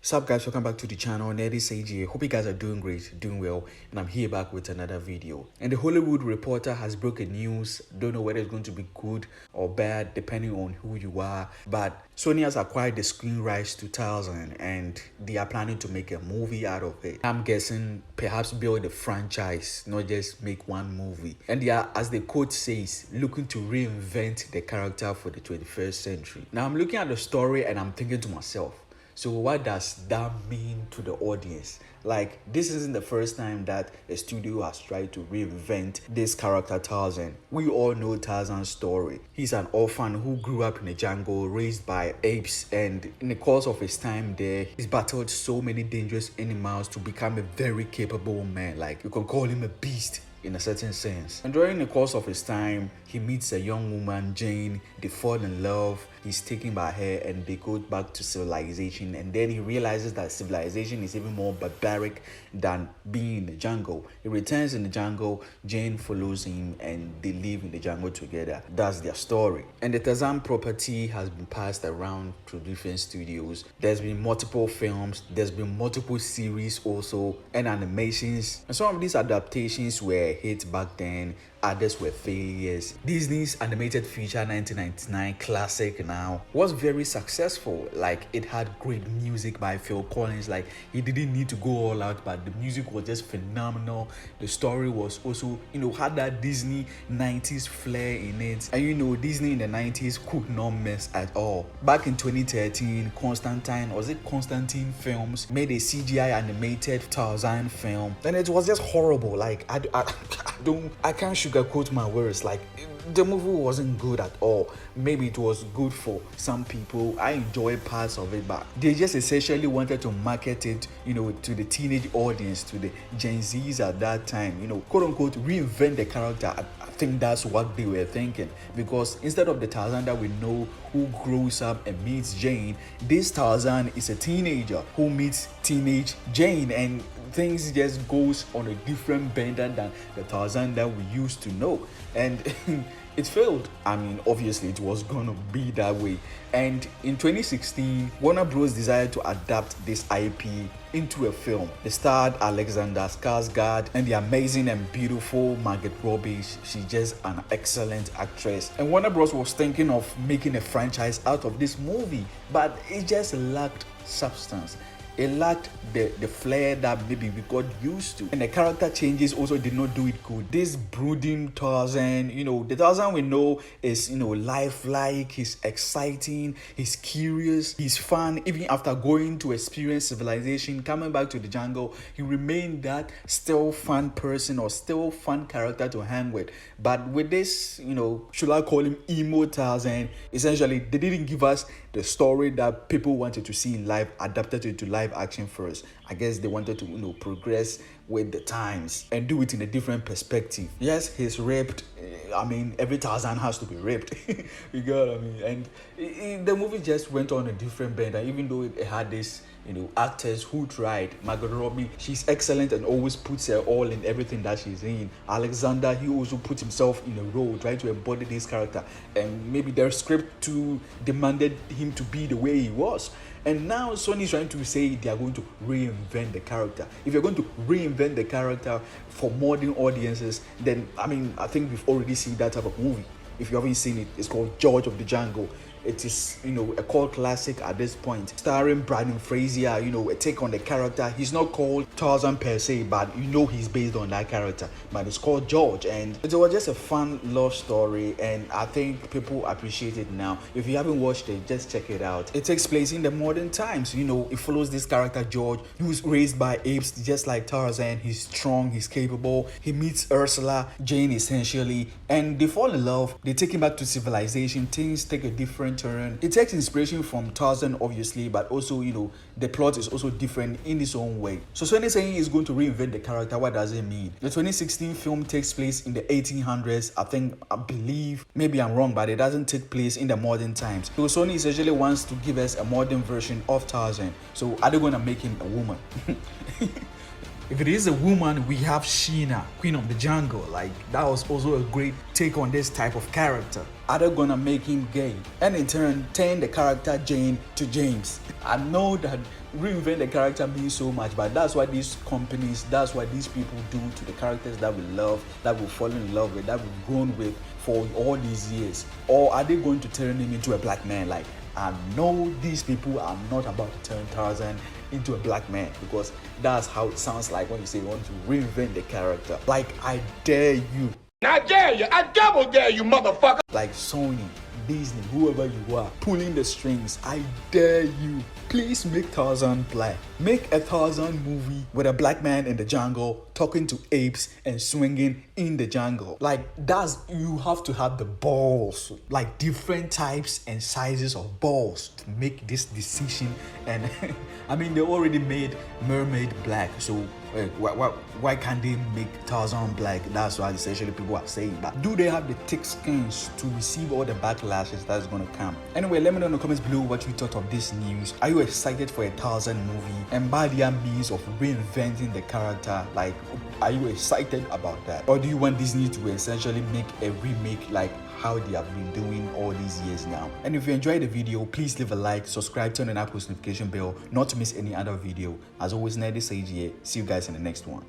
What's up guys, welcome back to the channel. Nerdy Sage here. Hope you guys are doing great, doing well, and I'm here back with another video. And the Hollywood Reporter has broken news. Don't know whether it's going to be good or bad depending on who you are, but Sony has acquired the screen rights to Tarzan and they are planning to make a movie out of it. I'm guessing perhaps build a franchise, not just make one movie. And they are, as the quote says, looking to reinvent the character for the 21st century. Now I'm looking at the story and I'm thinking to myself, so what does that mean to the audience? Like, this isn't the first time that a studio has tried to reinvent this character Tarzan. We all know Tarzan's story. He's an orphan who grew up in the jungle, raised by apes, and in the course of his time there, he's battled so many dangerous animals to become a very capable man. Like, you can call him a beast in a certain sense. And during the course of his time, he meets a young woman, Jane. They fall in love. He's taken by her and they go back to civilization, and then he realizes that civilization is even more barbaric than being in the jungle. He returns in the jungle, Jane follows him, and they live in the jungle together. That's their story. And the Tarzan property has been passed around to different studios. There's been multiple films, there's been multiple series also, and animations. And some of these adaptations were hits back then, others were failures. Disney's animated feature 1999 classic now was very successful. Like, it had great music by Phil Collins. Like, he didn't need to go all out, but the music was just phenomenal. The story was also, had that Disney 90s flair in it. And Disney in the 90s could not mess at all. Back in 2013, Constantine Films made a CGI animated Tarzan film, and it was just horrible. Like, I can't sugarcoat my words. Like, the movie wasn't good at all. Maybe it was good for some people. I enjoyed parts of it, but they just essentially wanted to market it, to the teenage audience, to the Gen Zs at that time, quote unquote, reinvent the character. I think that's what they were thinking, because instead of the Tarzan that we know who grows up and meets Jane, this Tarzan is a teenager who meets teenage Jane, and things just goes on a different bender than the Tarzan that we used to know. And it failed. I mean, obviously it was gonna be that way. And in 2016, Warner Bros. Decided to adapt this IP into a film. They starred Alexander Skarsgård and the amazing and beautiful Margot Robbie. She's just an excellent actress. And Warner Bros. Was thinking of making a franchise out of this movie, but it just lacked substance. It lacked the flair that maybe we got used to. And the character changes also did not do it good. This brooding Tarzan, the Tarzan we know is, lifelike, he's exciting, he's curious, he's fun. Even after going to experience civilization, coming back to the jungle, he remained that still fun person or still fun character to hang with. But with this, should I call him emo Tarzan, essentially they didn't give us the story that people wanted to see in live, adapted into live action first. I guess they wanted to progress with the times and do it in a different perspective. Yes, he's ripped. I mean, every Tarzan has to be ripped. You get what I mean? And the movie just went on a different bender, even though it had this actors who tried. Margot Robbie, she's excellent and always puts her all in everything that she's in. Alexander, he also put himself in a role, trying to embody this character, and maybe their script too demanded him to be the way he was. And now Sony is trying to say they are going to reinvent the character. If you're going to reinvent the character for modern audiences, then I think we've already seen that type of movie. If you haven't seen it, it's called George of the Jungle. It is, a cult classic at this point, starring Brandon Frazier, a take on the character. He's not called Tarzan per se, but he's based on that character. But it's called George, and it was just a fun love story, and I think people appreciate it now. If you haven't watched it, just check it out. It takes place in the modern times. It follows this character George, who's raised by apes just like Tarzan. He's strong, he's capable. He meets Ursula, Jane essentially, and they fall in love. They take him back to civilization. Things take a different turn. It takes inspiration from Tarzan, obviously, but also, the plot is also different in its own way. So Sony saying he's going to reinvent the character, what does it mean? The 2016 film takes place in the 1800s. I believe, maybe I'm wrong, but it doesn't take place in the modern times. So Sony essentially wants to give us a modern version of Tarzan. So are they going to make him a woman? If it is a woman, we have Sheena, Queen of the Jungle. Like, that was also a great take on this type of character. are they gonna make him gay and in turn turn the character Jane to James? I know that reinvent the character means so much, but that's what these companies, that's what these people do to the characters that we love, that we fall in love with, that we've grown with for all these years. Or are they going to turn him into a black man? Like, I know these people are not about to turn Tarzan into a black man, because that's how it sounds like when you say you want to reinvent the character. Like, I dare you. I dare you. I double dare you, motherfucker. Like Sony, Disney, whoever you are, pulling the strings, I dare you. Please make Tarzan black. Make a Tarzan movie with a black man in the jungle talking to apes and swinging in the jungle. Like, you have to have the balls, like different types and sizes of balls to make this decision. And I mean, they already made Mermaid black, so why can't they make Tarzan black? That's what essentially people are saying. But do they have the thick skins to receive all the backlashes that's gonna come? Anyway, let me know in the comments below what you thought of this news. Are you excited for a Tarzan movie? And by the means of reinventing the character, like, are you excited about that? Or do you want Disney to essentially make a remake like how they have been doing all these years now? And if you enjoyed the video, please leave a like, subscribe, turn on that post notification bell not to miss any other video. As always, Nerdy Sage here. See you guys in the next one.